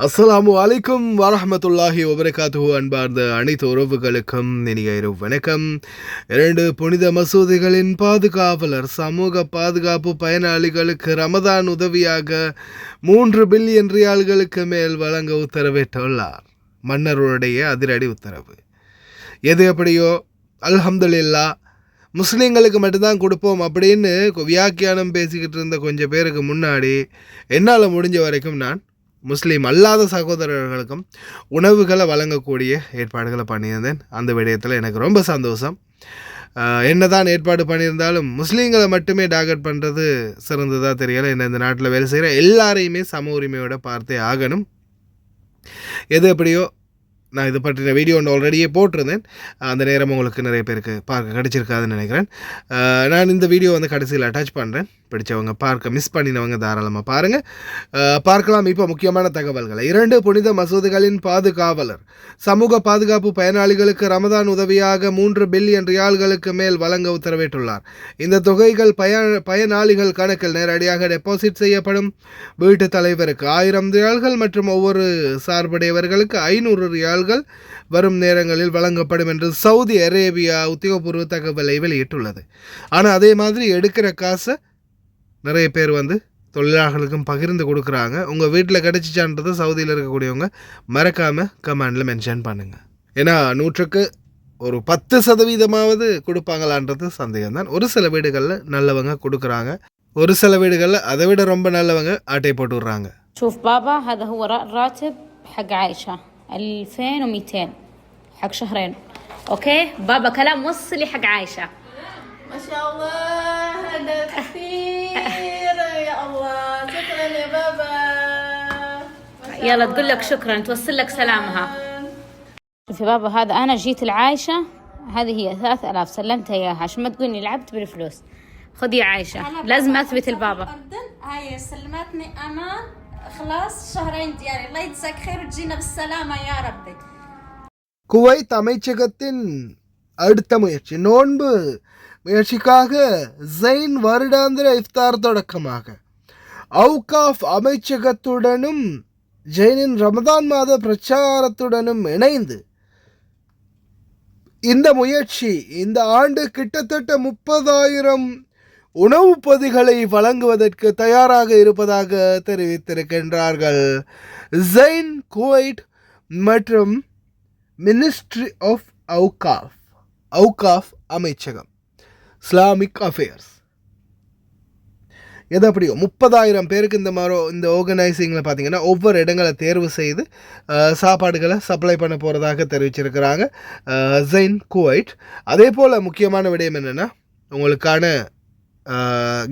அஸ்ஸலாமு அலைக்கும் வரஹ்மத்துல்லாஹி வபரகாத்துஹு. அன்பார்ந்த அனைத்து உறவுகளுக்கும் இனிய இரவு வணக்கம். 2 புனித மசூதிகளின் பாதுகாவலர் சமூக பாதுகாப்பு பயனாளிகளுக்கு ரமதான் உதவியாக 3 பில்லியன் ரியால்களுக்கு மேல் வழங்க உத்தரவிட்டுள்ளார். மன்னருடைய அதிரடி உத்தரவு. எது எப்படியோ அல்ஹம்துலில்லாஹ், முஸ்லீம்களுக்கு மட்டும்தான் கொடுப்போம் அப்படின்னு வியாக்கியானம் பேசிக்கிட்டு இருந்த கொஞ்சம் பேருக்கு முன்னாடி என்னால் முடிஞ்ச வரைக்கும் நான் முஸ்லீம் அல்லாத சகோதரர்களுக்கும் உணவுகளை வழங்கக்கூடிய ஏற்பாடுகளை பண்ணியிருந்தேன். அந்த விடயத்தில் எனக்கு ரொம்ப சந்தோஷம். என்ன தான் ஏற்பாடு பண்ணியிருந்தாலும் முஸ்லீம்களை மட்டுமே டார்கெட் பண்ணுறது சிறந்ததாக தெரியலை. என்ன இந்த நாட்டில் வேலை செய்கிற எல்லாரையுமே சம உரிமையோடு பார்த்தே ஆகணும். எது எப்படியோ நான் இது பற்றின வீடியோ ஒன்று ஆல்ரெடியே போட்டிருந்தேன். அந்த நேரம் உங்களுக்கு நிறைய பேருக்கு பார்க்க கிடச்சிருக்காதுன்னு நினைக்கிறேன். நான் இந்த வீடியோ கடைசியில் அட்டாச் பண்ணுறேன். பிடிச்சவங்க பார்க்க மிஸ் பண்ணினவங்க தாராளமாக பாருங்கள். பார்க்கலாம். இப்போ முக்கியமான தகவல்களை. 2 புனித மசூதிகளின் பாதுகாவலர் சமூக பாதுகாப்பு பயனாளிகளுக்கு ரமதான் உதவியாக 3 பில்லியன் ரியால்களுக்கு மேல் வழங்க உத்தரவிட்டுள்ளார். இந்த தொகைகள் பயனாளிகள் கணக்கில் நேரடியாக டெபாசிட் செய்யப்படும். வீட்டு தலைவருக்கு 1000 ரியால்கள் மற்றும் ஒவ்வொரு சார்புடையவர்களுக்கு 500 ரியால்கள் வரும் நேரங்களில் வழங்கப்படும் என்று சவுதி அரேபியா உத்தியோகபூர்வ தகவலை வெளியிட்டுள்ளது. ஆனால் அதே மாதிரி எடுக்கிற காசை நிறைய பேர் தொழிலாளர்களுக்கும் பகிர்ந்து கொடுக்குறாங்க. உங்கள் வீட்டில் கிடச்சிச்சான்றதை சவுதியில் இருக்கக்கூடியவங்க மறக்காமல் கமெண்டில் மென்ஷன் பண்ணுங்கள். ஏன்னா 100க்கு ஒரு 10% கொடுப்பாங்களான்றது சந்தேகம்தான். ஒரு சில வீடுகளில் நல்லவங்க கொடுக்குறாங்க, ஒரு சில வீடுகளில் அதை விட ரொம்ப நல்லவங்க ஆட்டை போட்டு விட்றாங்க. شوف بابا هذا هو راتب حق عائشة 2200 حق شهرين. اوكي بابا كلام وصلي حق عائشة. ما شاء الله هذا كثير يا الله. شكرا يا بابا. يلا تقول لك شكرا، توصل لك سلامها. شوفي بابا هذا انا جيت العايشة، هذه هي 3000 سلمتها اياها عشان ما تقولني لعبت بالفلوس. خذي يا عايشة، لازم اثبت البابا. هاي سلمتني انا خلاص شهرين ديالي. الله يجزاك خير وتجينا بالسلامة يا ربي. குவைத் அமைச்சகத்தின் அடுத்த முயற்சி நோன்பு முயற்சிக்காக ஜைன் வருடாந்திர இஃப்தார் தொடக்கமாக அவுகாஃப் அமைச்சகத்துடனும் ஜெயினின் ரமதான் மாத பிரச்சாரத்துடனும் இணைந்து இந்த முயற்சி இந்த ஆண்டு கிட்டத்தட்ட 30,000 உணவுப் பொதிகளை வழங்குவதற்கு தயாராக இருப்பதாக தெரிவித்திருக்கின்றார்கள். ஜைன் குவைட் மற்றும் மினிஸ்ட்ரி ஆஃப் அவுகாஃப் அமைச்சகம் இஸ்லாமிக் அஃபேர்ஸ். எது அப்படியோ 30,000 பேருக்கு இந்த ஆர்கனைசிங்கில் பார்த்தீங்கன்னா ஒவ்வொரு இடங்களை தேர்வு செய்து சாப்பாடுகளை சப்ளை பண்ண போகிறதாக தெரிவிச்சிருக்கிறாங்க ஜைன் குவைட். அதே போல் முக்கியமான விடயம் என்னென்னா, உங்களுக்கான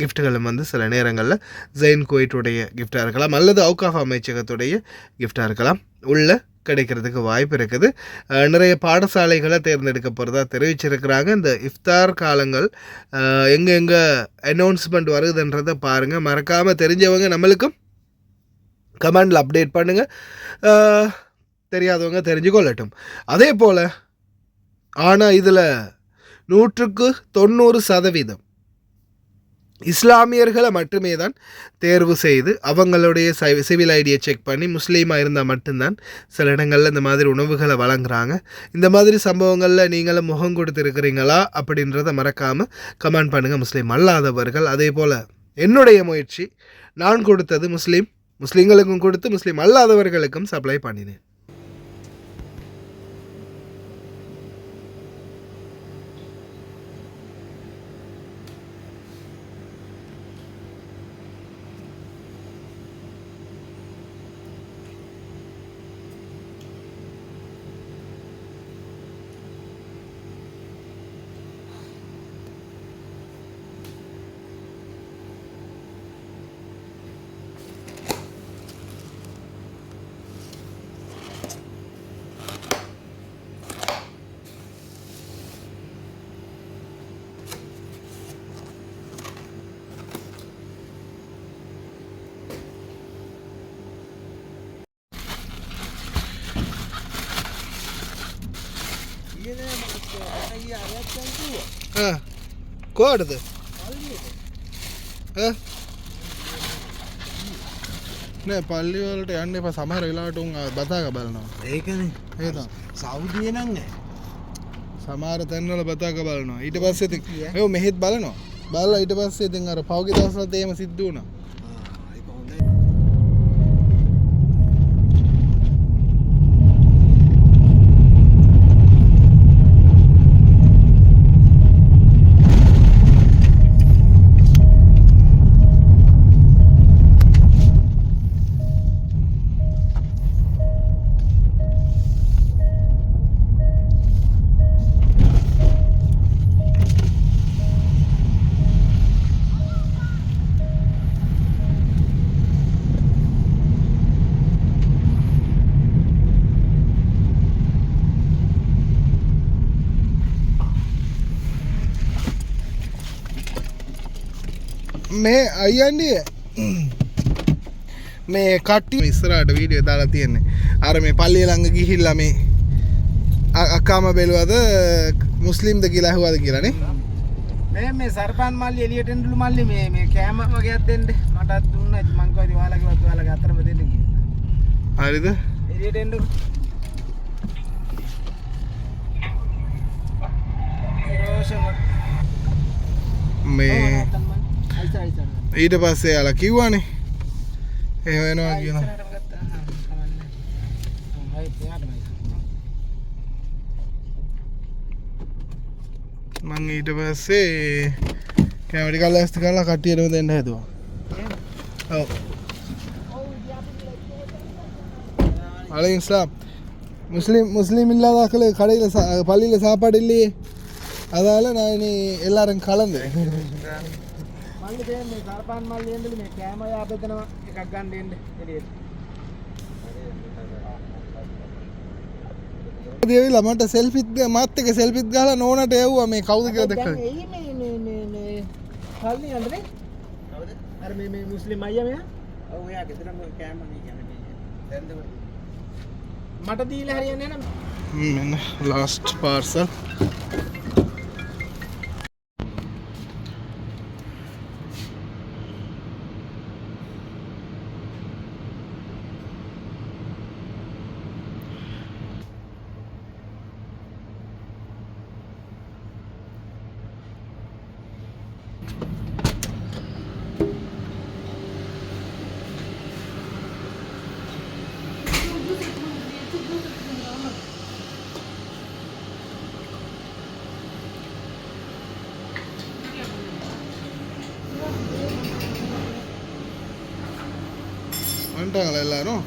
கிஃப்ட்டுகளும் சில நேரங்களில் ஜைன் குவைட்டுடைய கிஃப்டாக இருக்கலாம் அல்லது அவுகாஃப் அமைச்சகத்துடைய கிஃப்டாக இருக்கலாம், உள்ள கிடைக்கிறதுக்கு வாய்ப்பு இருக்குது. நிறைய பாடசாலைகளை தேர்ந்தெடுக்க போகிறதா தெரிவிச்சிருக்கிறாங்க. இந்த இஃப்தார் காலங்கள் எங்கெங்கே அனௌன்ஸ்மெண்ட் வருதுன்றதை பாருங்கள். மறக்காமல் தெரிஞ்சவங்க நம்மளுக்கும் கமெண்டில் அப்டேட் பண்ணுங்கள், தெரியாதவங்க தெரிஞ்சுக்கொள்ளட்டும். அதே போல் ஆனால் இதில் 100க்கு 90% இஸ்லாமியர்களை மட்டுமே தான் தேர்வு செய்து அவங்களுடைய சிவில் ஐடியை செக் பண்ணி முஸ்லீமாக இருந்தால் மட்டும்தான் சில இடங்களில் இந்த மாதிரி உணவுகளை வழங்குறாங்க. இந்த மாதிரி சம்பவங்களில் நீங்களும் முகம் கொடுத்துருக்கிறீங்களா அப்படின்றத மறக்காமல் கமெண்ட் பண்ணுங்கள் முஸ்லீம் அல்லாதவர்கள். அதே போல் என்னுடைய முயற்சி, நான் கொடுத்தது முஸ்லீம்களுக்கும் கொடுத்து முஸ்லீம் அல்லாதவர்களுக்கும் சப்ளை பண்ணினேன். கோடுது නෑ පල්ලි වලට යන්න එපා සමහර වෙලාවට උන් බතාක බලනවා. ඒකනේ. ඒ තමයි. සෞදියේ නම් නෑ. සමහර තැන්වල බතාක බලනවා. ඊට පස්සේ ඉතින් ඒව මෙහෙත් බලනවා. බලලා ඊට පස්සේ ඉතින් අර පහුගිය දවස්වලත් එහෙම සිද්ධ වුණා. ඒක හොඳයි. මේ අයියන්නේ මේ කට්ටිය ඉස්සරහට වීඩියෝ දාලා තියෙන්නේ. අර මේ පල්ලිය ළඟ ගිහිල්ලා මේ අක්කාම බැලුවද මුස්ලිම්ද කියලා අහුවද කියලා නේ. මේ සර්පන් මල්ලි එළියට එන්නලු මල්ලි මේ කෑම වගේක් දෙන්න. මටත් දුන්නා. මං කිව්වා ඉතින් ඔයාලගේ අතරම දෙන්න කියලා. හරිද? එළියට එන්නකො. මේ ඊට පස්සේ යාලා කිව්වනේ එහෙම වෙනවා කියලා. මං ඊට පස්සේ කැමරා ටික ලෑස්ති කරලා කට්ටියටම දෙන්න හැදුවා. ඔව්. அலைக்கும் இஸ்லாம் முஸ்லீம் இல்லாதாக்கள் கடையில் பள்ளியில் சாப்பாடு இல்லையே அதால் நான் இனி எல்லாரும் கலந்து මල්ලි මේ සර්පන් මල්ලි එන්නලු මේ කෑම යාපෙතනවා එකක් ගන්න එන්න එළියට. දේවිලා මට සෙල්ෆිත් මාත් එක්ක සෙල්ෆිත් ගහලා නෝනට එව්වා මේ කවුද කියලා දැක්කද? එයි මේ කල්ලි යන්නේ කවුද? අර මේ මුස්ලිම් අයියා මෙයා. ඔව් එයා ගෙදරම කෑම නේ කියන්නේ. දැන්ද මට දීලා හරියන්නේ නැහැ. මෙන්න ලාස්ට් පාර්සල්. வந்துட்டாங்களா எல்லாரும்?